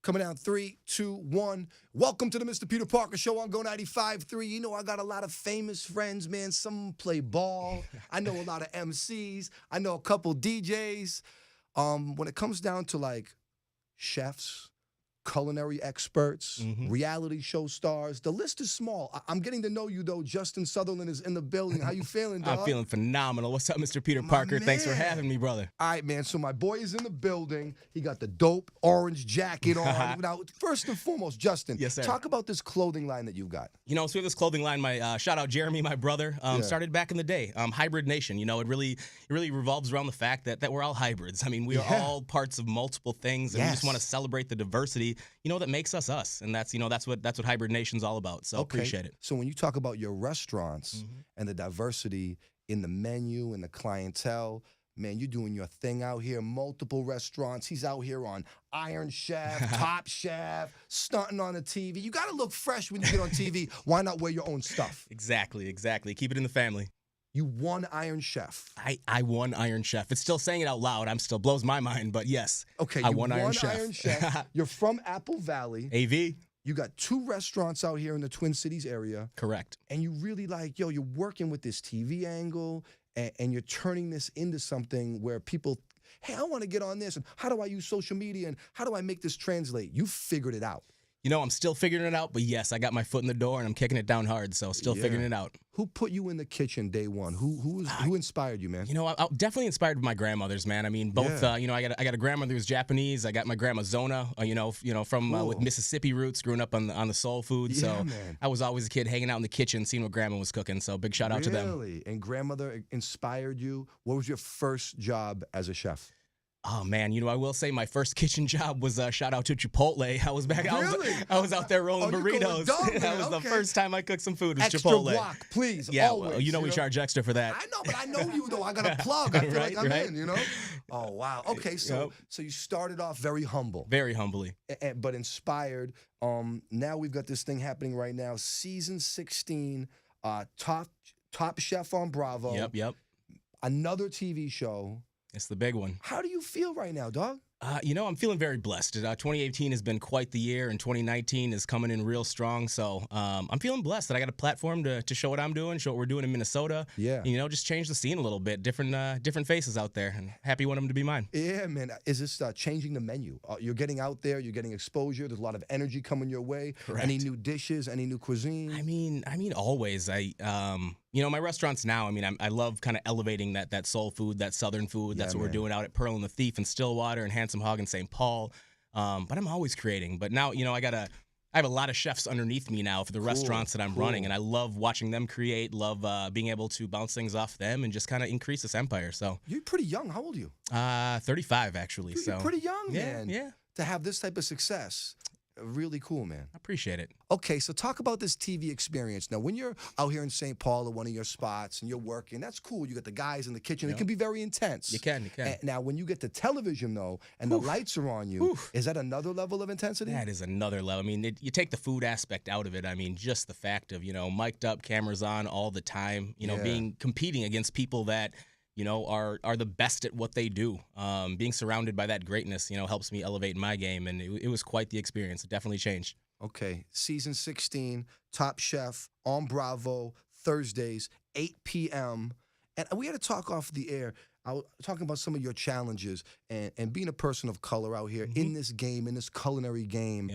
Coming down 3, 2, 1. Welcome to the Mr. Peter Parker Show on Go 95.3. You know, I got a lot of famous friends, man. Some play ball. I know a lot of MCs. I know a couple DJs. When it comes down to like chefs, culinary experts, reality show stars, the list is small. I'm getting to know you, though. Justin Sutherland is in the building. How you feeling, dog? I'm feeling phenomenal. What's up, Mr. Peter Parker? Thanks for having me, brother. All right, man. So my boy is in the building. He got the dope orange jacket on. Now, first and foremost, Justin, yes, sir. Talk about this clothing line that you've got. You know, so we have this clothing line. My shout out Jeremy, my brother, started back in the day. Hybrid Nation. You know, it really revolves around the fact that we're all hybrids. I mean, we are all parts of multiple things, and we just want to celebrate the diversity. You know, that makes us us, and that's what Hybrid Nation's all about. So appreciate it. So when you talk about your restaurants and the diversity in the menu and the clientele, man, you're doing your thing out here. Multiple restaurants. He's out here on Iron Chef, Top Chef, stunting on the TV. You got to look fresh when you get on TV. Why not wear your own stuff? Exactly. Keep it in the family. You won Iron Chef. I won Iron Chef. It's still saying it out loud. I'm still blows my mind, but yes. Okay, I you won Iron Iron Chef. You're from Apple Valley. AV. You got 2 restaurants out here in the Twin Cities area. Correct. And you really you're working with this TV angle and you're turning this into something where people, hey, I want to get on this. And how do I use social media? And how do I make this translate? You figured it out. You know, I'm still figuring it out, but yes, I got my foot in the door and I'm kicking it down hard, so still figuring it out. Who put you in the kitchen day one? Who inspired you, man? You know, I'm definitely inspired by my grandmothers, man. I mean, both. You know, I got a grandmother who's Japanese. I got my grandma Zona. From with Mississippi roots, growing up on the soul food. Yeah, so man. I was always a kid hanging out in the kitchen, seeing what grandma was cooking. So big shout out to them. Really? And grandmother inspired you. What was your first job as a chef? Oh man, you know, I will say my first kitchen job was shout out to Chipotle. I was back. Really? I was out there rolling burritos. That was the first time I cooked some food. Was extra Chipotle. Guac, please. Yeah, always, well, you know we charge extra for that. I know, but I know you though. I got a plug. I feel like I'm in. You know. Oh wow. Okay, so you started off very humble. Very humbly. But inspired. Now we've got this thing happening right now. Season 16. Top Chef on Bravo. Yep. Another TV show. It's the big one. How do you feel right now, dog? You know, I'm feeling very blessed. 2018 has been quite the year, and 2019 is coming in real strong. So I'm feeling blessed that I got a platform to show what I'm doing, show what we're doing in Minnesota. Yeah. You know, just change the scene a little bit. Different faces out there, and happy want them to be mine. Yeah, man. Is this changing the menu? You're getting out there. You're getting exposure. There's a lot of energy coming your way. Correct. Any new dishes? Any new cuisine? I mean, always. You know, my restaurants now, I mean, I love kind of elevating that soul food, that Southern food. That's what we're doing out at Pearl and the Thief in Stillwater and Handsome Hog in St. Paul. But I'm always creating. But now, you know, I have a lot of chefs underneath me now for the restaurants that I'm running. And I love watching them create, love being able to bounce things off them and just kind of increase this empire. So you're pretty young. How old are you? 35, actually. Dude, you're pretty young, man. Yeah. To have this type of success. Really cool, man. I appreciate it. Okay, so talk about this TV experience. Now, when you're out here in St. Paul at one of your spots and you're working, that's cool. You got the guys in the kitchen. It can be very intense. You can. Now, when you get to television, though, and the lights are on you, is that another level of intensity? That is another level. I mean, you take the food aspect out of it. I mean, just the fact of, you know, mic'd up, cameras on all the time, you know, competing against people that, you know, are the best at what they do. Being surrounded by that greatness, you know, helps me elevate my game, and it was quite the experience. It definitely changed. Okay, season 16, Top Chef on Bravo, Thursdays, 8 p.m. And we had to talk off the air. I was talking about some of your challenges and being a person of color out here in this game, in this culinary game,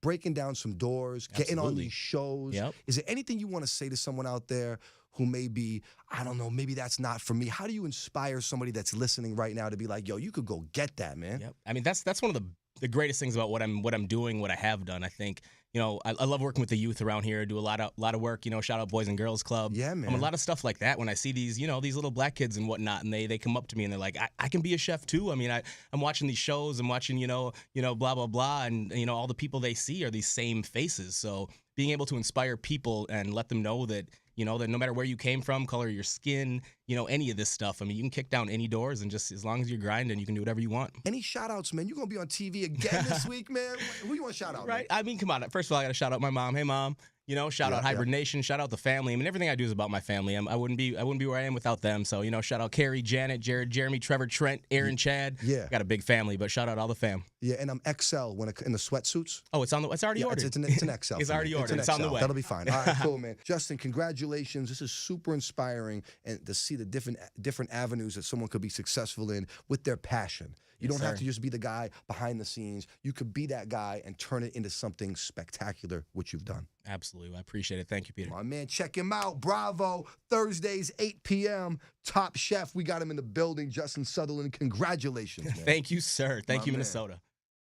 breaking down some doors, getting on these shows. Is there anything you want to say to someone out there who may be, I don't know, maybe that's not for me? How do you inspire somebody that's listening right now to be like, yo, you could go get that, man? Yep. I mean, that's one of the greatest things about what I'm doing, what I have done. I think, you know, I love working with the youth around here. I do a lot of work, you know, shout out Boys and Girls Club. Yeah, man. A lot of stuff like that when I see these, you know, these little black kids and whatnot, and they come up to me and they're like, I can be a chef too. I mean, I'm watching these shows, I'm watching, you know, blah, blah, blah. And, you know, all the people they see are these same faces. So being able to inspire people and let them know that, you know, that no matter where you came from, color of your skin, you know, any of this stuff. I mean, you can kick down any doors, and just as long as you're grinding, you can do whatever you want. Any shout-outs, man? You're going to be on TV again this week, man? Who you want to shout out, Right. Man? I mean, come on. First of all, I got to shout out my mom. Hey, Mom. You know, shout out Hybrid Nation. Shout out the family. I mean, everything I do is about my family. I wouldn't be where I am without them. So, you know, shout out Carrie, Janet, Jared, Jeremy, Trevor, Trent, Aaron, Chad. Yeah. Got a big family, but shout out all the fam. Yeah, and I'm XL in the sweatsuits. Oh, it's already Yeah, ordered. it's an XL. It's for me. already ordered. an It's on the XL. way. That'll be fine. All right, cool, man. Justin, congratulations. This is super inspiring, and to see the different avenues that someone could be successful in with their passion. You Yes, don't have sir. to just be the guy behind the scenes. You could be that guy and turn it into something spectacular, which you've done. Absolutely. I appreciate it. Thank you, Peter. My man, check him out. Bravo. Thursdays, 8 p.m. Top Chef. We got him in the building. Justin Sutherland. Congratulations, man. Thank you, sir. Thank My you, man. Minnesota.